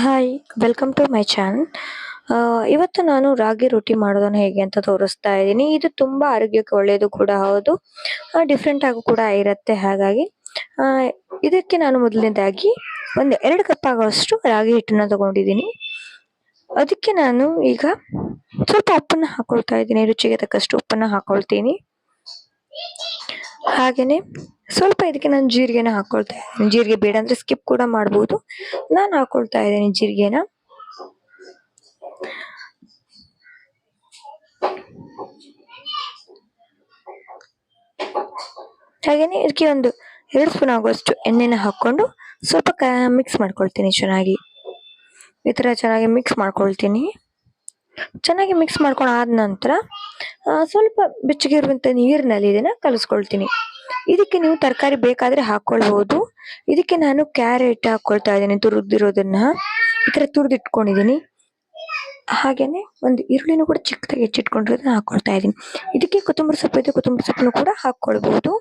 Hi, welcome to my channel. ಇವತ್ತು ನಾನು ರಾಗಿ ರೊಟ್ಟಿ ಮಾಡೋದನ್ನ ಹೇಗೆ ಅಂತ ತೋರಿಸ್ತಾ ಇದ್ದೀನಿ. ಇದು ತುಂಬಾ ಆರೋಗ್ಯಕ್ಕೆ ಒಳ್ಳೆಯದು ಕೂಡ ಹೌದು. ಡಿಫ್ರೆಂಟ್ ಆಗೂ ಕೂಡ ಇರುತ್ತೆ. ಹಾಗಾಗಿ ಆ, ಇದಕ್ಕೆ ನಾನು ಮೊದಲನೇದಾಗಿ ಒಂದು 2 ಕಪ್ ಆಗುವಷ್ಟು ರಾಗಿ ಹಿಟ್ಟನ್ನ ತಗೊಂಡಿದ್ದೀನಿ. ಅದಕ್ಕೆ ನಾನು ಈಗ ಸ್ವಲ್ಪ ಉಪ್ಪನ್ನ ಹಾಕೊಳ್ತಾ ಇದ್ದೀನಿ. ರುಚಿಗೆ ತಕ್ಕಷ್ಟು ಉಪ್ಪನ್ನ ಹಾಕೊಳ್ತೀನಿ. ಹಾಗೇನೆ ಸ್ವಲ್ಪ ಇದಕ್ಕೆ ನಾನು ಜೀರಿಗೆನ ಹಾಕೊಳ್ತಾ ಇದ್ದೀನಿ. ಜೀರಿಗೆ ಬೇಡ ಅಂದ್ರೆ ಸ್ಕಿಪ್ ಕೂಡ ಮಾಡ್ಬೋದು. ನಾನು ಹಾಕೊಳ್ತಾ ಇದ್ದೀನಿ ಜೀರಿಗೆನ. ಹಾಗೇನೆ ಇದಕ್ಕೆ ಒಂದು 2 ಸ್ಪೂನ್ ಆಗುವಷ್ಟು ಎಣ್ಣೆನ ಹಾಕೊಂಡು ಸ್ವಲ್ಪ ಮಿಕ್ಸ್ ಮಾಡ್ಕೊಳ್ತೀನಿ ಚೆನ್ನಾಗಿ. ಈ ತರ ಚೆನ್ನಾಗಿ ಮಿಕ್ಸ್ ಮಾಡ್ಕೊಳ್ತೀನಿ. ಚೆನ್ನಾಗಿ ಮಿಕ್ಸ್ ಮಾಡ್ಕೊಂಡು ಆದ ನಂತರ ಸ್ವಲ್ಪ ಬೆಚ್ಚಗೆ ಇರುವಂತ ನೀರಿನಲ್ಲಿ ಇದನ್ನ ಕಲಿಸ್ಕೊಳ್ತೀನಿ. ಇದಕ್ಕೆ ನೀವು ತರಕಾರಿ ಬೇಕಾದ್ರೆ ಹಾಕೊಳ್ಬಹುದು. ಇದಕ್ಕೆ ನಾನು ಕ್ಯಾರೆಟ್ ಹಾಕೊಳ್ತಾ ಇದ್ದೀನಿ, ತುರಿದಿರೋದನ್ನ ಈ ತರ ತುರಿದಿಟ್ಕೊಂಡಿದ್ದೀನಿ. ಹಾಗೇನೆ ಒಂದು ಈರುಳ್ಳಿನೂ ಕೂಡ ಚಿಕ್ಕದಾಗಿ ಹೆಚ್ಚಿಟ್ಕೊಂಡಿರೋದನ್ನ ಹಾಕೊಳ್ತಾ ಇದ್ದೀನಿ. ಇದಕ್ಕೆ ಕೊತ್ತಂಬರಿ ಸೊಪ್ಪು ಇದೆ, ಕೊತ್ತಂಬರಿ ಸೊಪ್ಪನ್ನು ಕೂಡ ಹಾಕೊಳ್ಬಹುದು.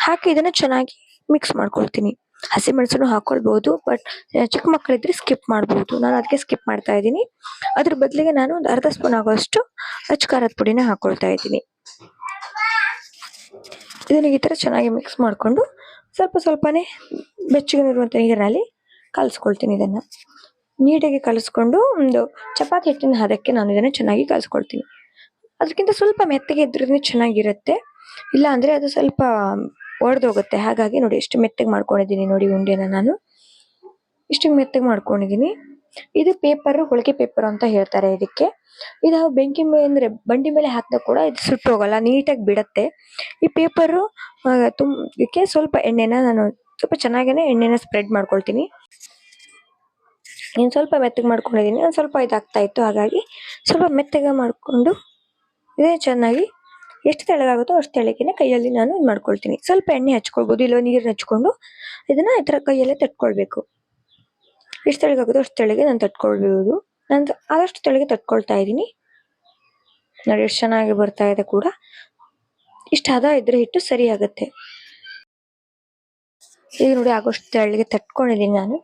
ಹಾಕಿ ಇದನ್ನ ಚೆನ್ನಾಗಿ ಮಿಕ್ಸ್ ಮಾಡ್ಕೊಳ್ತೀನಿ. ಹಸಿಮೆಣಸನ್ನು ಹಾಕೊಳ್ಬಹುದು, ಬಟ್ ಚಿಕ್ಕ ಮಕ್ಕಳಿದ್ರೆ ಸ್ಕಿಪ್ ಮಾಡಬಹುದು. ನಾನು ಅದಕ್ಕೆ ಸ್ಕಿಪ್ ಮಾಡ್ತಾ ಇದ್ದೀನಿ. ಅದ್ರ ಬದಲಿಗೆ ನಾನು ಒಂದು ಅರ್ಧ ಸ್ಪೂನ್ ಆಗುವಷ್ಟು ಅಚ್ಚ ಖಾರದ ಪುಡಿನ ಹಾಕೊಳ್ತಾ ಇದ್ದೀನಿ. ಇದನ್ನ ಈ ತರ ಚೆನ್ನಾಗಿ ಮಿಕ್ಸ್ ಮಾಡ್ಕೊಂಡು ಸ್ವಲ್ಪ ಸ್ವಲ್ಪನೇ ಬೆಚ್ಚಗಿರುವಂತ ನೀರಿನಲ್ಲಿ ಕಲಿಸ್ಕೊಳ್ತೀನಿ. ಇದನ್ನ ನೀಟಾಗಿ ಕಲಿಸ್ಕೊಂಡು ಒಂದು ಚಪಾತಿ ಹಿಟ್ಟಿನ ಹದಕ್ಕೆ ನಾನು ಇದನ್ನ ಚೆನ್ನಾಗಿ ಕಲಿಸ್ಕೊಳ್ತೀನಿ. ಅದಕ್ಕಿಂತ ಸ್ವಲ್ಪ ಮೆತ್ತಗೆ ಇದ್ರೂ ಚೆನ್ನಾಗಿರುತ್ತೆ, ಇಲ್ಲ ಅಂದ್ರೆ ಅದು ಸ್ವಲ್ಪ ಒಡೆದೋಗುತ್ತೆ. ಹಾಗಾಗಿ ನೋಡಿ ಎಷ್ಟು ಮೆತ್ತಗೆ ಮಾಡ್ಕೊಂಡಿದ್ದೀನಿ ನೋಡಿ ಉಂಡೆನ. ನಾನು ಇಷ್ಟು ಮೆತ್ತಗೆ ಮಾಡ್ಕೊಂಡಿದ್ದೀನಿ. ಇದು ಪೇಪರ್, ಹೋಳಿಗೆ ಪೇಪರ್ ಅಂತ ಹೇಳ್ತಾರೆ ಇದಕ್ಕೆ. ಇದು ಬೆಂಕಿ ಮೇಲೆ ಅಂದ್ರೆ ಬಂಡಿ ಮೇಲೆ ಹಾಕಿದಾಗ ಕೂಡ ಇದು ಸುಟ್ಟು ಹೋಗಲ್ಲ, ನೀಟಾಗಿ ಬಿಡತ್ತೆ. ಈ ಪೇಪರು ಇದಕ್ಕೆ ಸ್ವಲ್ಪ ಎಣ್ಣೆನ ನಾನು ಸ್ವಲ್ಪ ಚೆನ್ನಾಗೇನೆ ಎಣ್ಣೆನ ಸ್ಪ್ರೆಡ್ ಮಾಡ್ಕೊಳ್ತೀನಿ. ಇನ್ನು ಸ್ವಲ್ಪ ಮೆತ್ತಗೆ ಮಾಡ್ಕೊಂಡಿದ್ದೀನಿ. ಒಂದು ಸ್ವಲ್ಪ ಇದಾಗ್ತಾ ಇತ್ತು, ಹಾಗಾಗಿ ಸ್ವಲ್ಪ ಮೆತ್ತಗೆ ಮಾಡಿಕೊಂಡು ಇದೇ ಚೆನ್ನಾಗಿ ಎಷ್ಟು ತೆಳ್ಳಗಾಗುತ್ತೋ ಅಷ್ಟು ತೆಳ್ಳಗೆನೆ ಕೈಯಲ್ಲಿ ನಾನು ಇದು ಮಾಡ್ಕೊಳ್ತೀನಿ. ಸ್ವಲ್ಪ ಎಣ್ಣೆ ಹಚ್ಕೊಳ್ಬೋದು, ಇಲ್ಲ ನೀರನ್ನ ಹಚ್ಕೊಂಡು ಇದನ್ನ ಈ ಥರ ಕೈಯಲ್ಲೇ ತಟ್ಕೊಳ್ಬೇಕು. ಎಷ್ಟು ತೆಳ್ಳಗಾಗುತ್ತೋ ಅಷ್ಟು ತೆಳ್ಳಗೆ ನಾನು ತಟ್ಕೊಳ್ಬೋದು. ನಾನು ಆದಷ್ಟು ತೆಳ್ಳಗೆ ತಟ್ಕೊಳ್ತಾ ಇದ್ದೀನಿ. ನೋಡಿ ಎಷ್ಟು ಚೆನ್ನಾಗಿ ಬರ್ತಾ ಇದೆ ಕೂಡ. ಇಷ್ಟು ಹದ ಇದ್ರೆ ಹಿಟ್ಟು ಸರಿ ಆಗುತ್ತೆ. ಈಗ ನೋಡಿ ಆಗೋಷ್ಟು ತೆಳ್ಳಗೆ ತಟ್ಕೊಂಡಿದ್ದೀನಿ ನಾನು.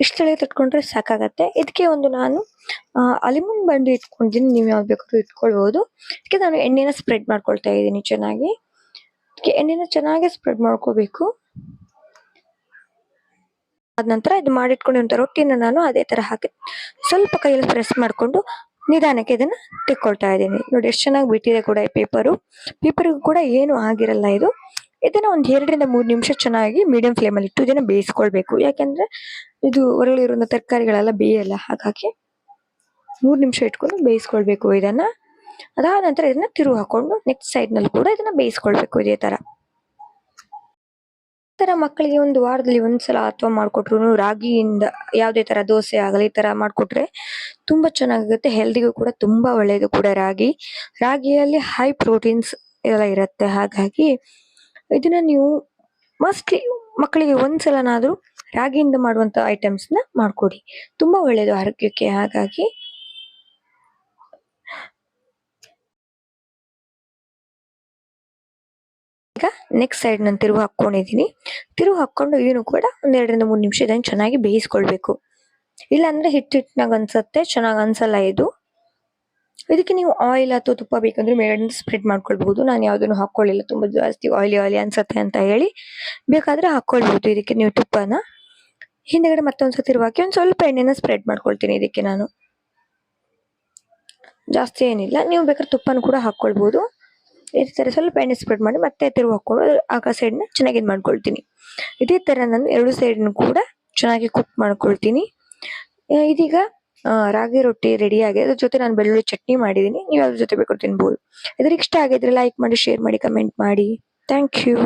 ಇಷ್ಟು ತೆಳ್ಳಗೆ ತಟ್ಕೊಂಡ್ರೆ ಸಾಕಾಗತ್ತೆ. ಇದಕ್ಕೆ ಒಂದು ನಾನು ಅಲಿಮನ್ ಬಂಡಿ ಇಟ್ಕೊಂಡಿದ್ದೀನಿ, ನೀವು ಯಾವ್ದು ಬೇಕಾದ್ರೂ ಇಟ್ಕೊಳ್ಬಹುದು. ಇದಕ್ಕೆ ನಾನು ಎಣ್ಣೆನ ಸ್ಪ್ರೆಡ್ ಮಾಡ್ಕೊಳ್ತಾ ಇದ್ದೀನಿ ಚೆನ್ನಾಗಿ. ಇದಕ್ಕೆ ಎಣ್ಣೆನ ಚೆನ್ನಾಗಿ ಸ್ಪ್ರೆಡ್ ಮಾಡ್ಕೋಬೇಕು. ಅದ ನಂತರ ಇದು ಮಾಡಿಟ್ಕೊಂಡಿರುವಂತ ರೊಟ್ಟಿನ ನಾನು ಅದೇ ತರ ಹಾಕಿ ಸ್ವಲ್ಪ ಕೈಯಲ್ಲಿ ಪ್ರೆಸ್ ಮಾಡ್ಕೊಂಡು ನಿಧಾನಕ್ಕೆ ಇದನ್ನ ತೆಕ್ಕೊಳ್ತಾ ಇದ್ದೀನಿ. ನೋಡಿ ಎಷ್ಟು ಚೆನ್ನಾಗಿ ಬಿಟ್ಟಿದೆ ಕೂಡ ಈ ಪೇಪರ್ ಕೂಡ ಏನು ಆಗಿರಲ್ಲ ಇದು. ಇದನ್ನ ಒಂದ್ 2 ರಿಂದ 3 ನಿಮಿಷ ಚೆನ್ನಾಗಿ ಮೀಡಿಯಂ ಫ್ಲೇಮ್ ಅಲ್ಲಿ ಇಟ್ಟು ಇದನ್ನ ಬೇಯಿಸ್ಕೊಳ್ಬೇಕು. ಯಾಕಂದ್ರೆ ಇದು ಹೊರಗಡೆ ಇರುವಂತ ತರಕಾರಿಗಳೆಲ್ಲ ಬೇಯಲ್ಲ, ಹಾಗಾಗಿ 3 ನಿಮಿಷ ಇಟ್ಕೊಂಡು ಬೇಯಿಸ್ಕೊಳ್ಬೇಕು ಇದನ್ನ. ಅದಾದ ನಂತರ ಇದನ್ನ ತಿರುವು ಹಾಕೊಂಡು ನೆಕ್ಸ್ಟ್ ಸೈಡ್ ನಲ್ಲಿ ಕೂಡ ಇದನ್ನ ಬೇಯಿಸ್ಕೊಳ್ಬೇಕು ಇದೇ ತರ. ಮಕ್ಕಳಿಗೆ ಒಂದು ವಾರದಲ್ಲಿ ಒಂದ್ಸಲ ಅಥವಾ ಮಾಡ್ಕೊಟ್ರು ರಾಗಿಯಿಂದ ಯಾವುದೇ ತರ ದೋಸೆ ಆಗಲಿ ಈ ತರ ಮಾಡ್ಕೊಟ್ರೆ ತುಂಬಾ ಚೆನ್ನಾಗಿರುತ್ತೆ. ಹೆಲ್ದಿಗೂ ಕೂಡ ತುಂಬಾ ಒಳ್ಳೆಯದು ಕೂಡ ರಾಗಿಯಲ್ಲಿ ಹೈ ಪ್ರೋಟೀನ್ಸ್ ಎಲ್ಲ ಇರುತ್ತೆ. ಹಾಗಾಗಿ ಇದನ್ನ ನೀವು ಮಸ್ಟ್ಲಿ ಮಕ್ಕಳಿಗೆ ಒಂದ್ಸಲನಾದ್ರೂ ರಾಗಿಯಿಂದ ಮಾಡುವಂತ ಐಟಮ್ಸ್ ನ ಮಾಡ್ಕೊಡಿ, ತುಂಬಾ ಒಳ್ಳೆಯದು ಆರೋಗ್ಯಕ್ಕೆ. ಹಾಗಾಗಿ ಈಗ ನೆಕ್ಸ್ಟ್ ಸೈಡ್ ನಾನು ತಿರುವು ಹಾಕೊಂಡಿದ್ದೀನಿ. ತಿರುವು ಹಾಕೊಂಡು ಇದನ್ನು ಕೂಡ ಒಂದ್ 2 ರಿಂದ 3 ನಿಮಿಷ ಇದನ್ನ ಚೆನ್ನಾಗಿ ಬೇಯಿಸ್ಕೊಳ್ಬೇಕು. ಇಲ್ಲ ಅಂದ್ರೆ ಹಿಟ್ಟಿನಾಗ ಅನ್ಸತ್ತೆ, ಚೆನ್ನಾಗ್ ಅನ್ಸಲ್ಲ ಇದು. ಇದಕ್ಕೆ ನೀವು ಆಯಿಲ್ ಅಥವಾ ತುಪ್ಪ ಬೇಕಂದ್ರೆ ಮೇಲ್ಗಡೆ ಸ್ಪ್ರೆಡ್ ಮಾಡ್ಕೊಳ್ಬಹುದು. ನಾನು ಯಾವ್ದನ್ನು ಹಾಕೊಳ್ಳಿಲ್ಲ, ತುಂಬಾ ಜಾಸ್ತಿ ಆಯಿಲಿ ಅನ್ಸತ್ತೆ ಅಂತ ಹೇಳಿ. ಬೇಕಾದ್ರೆ ಹಾಕೊಳ್ಬಹುದು ಇದಕ್ಕೆ ನೀವು ತುಪ್ಪನ. ಹಿಂದೆಗಡೆ ಮತ್ತೊಂದ್ಸತಿ ತಿರುವು ಹಾಕಿ ಒಂದ್ ಸ್ವಲ್ಪ ಎಣ್ಣೆನ ಸ್ಪ್ರೆಡ್ ಮಾಡ್ಕೊಳ್ತೀನಿ ಇದಕ್ಕೆ ನಾನು. ಜಾಸ್ತಿ ಏನಿಲ್ಲ, ನೀವು ಬೇಕಾದ್ರೆ ತುಪ್ಪನ ಕೂಡ ಹಾಕೊಳ್ಬಹುದು. ಈ ತರ ಸ್ವಲ್ಪ ಎಣ್ಣೆ ಸ್ಪ್ರೆಡ್ ಮಾಡಿ ಮತ್ತೆ ತಿರುವು ಹಾಕೊಂಡು ಆಗ ಸೈಡ್ ನ ಚೆನ್ನಾಗಿ ಇದು ಮಾಡ್ಕೊಳ್ತೀನಿ. ಇದೇ ತರ ನಾನು 2 ಸೈಡ್ ಕೂಡ ಚೆನ್ನಾಗಿ ಕುಕ್ ಮಾಡ್ಕೊಳ್ತೀನಿ. ಇದೀಗ ರಾಗಿ ರೊಟ್ಟಿ ರೆಡಿ ಆಗಿದೆ. ಅದ್ರ ಜೊತೆ ನಾನು ಬೆಳ್ಳುಳ್ಳಿ ಚಟ್ನಿ ಮಾಡಿದೀನಿ, ನೀವು ಅದ್ರ ಜೊತೆ ಬೇಕಾದ್ರೂ ತಿನ್ಬಹುದು. ಇದ್ರಿಗೆ ಇಷ್ಟ ಆಗಿದ್ರೆ ಲೈಕ್ ಮಾಡಿ, ಶೇರ್ ಮಾಡಿ, ಕಮೆಂಟ್ ಮಾಡಿ. Thank you.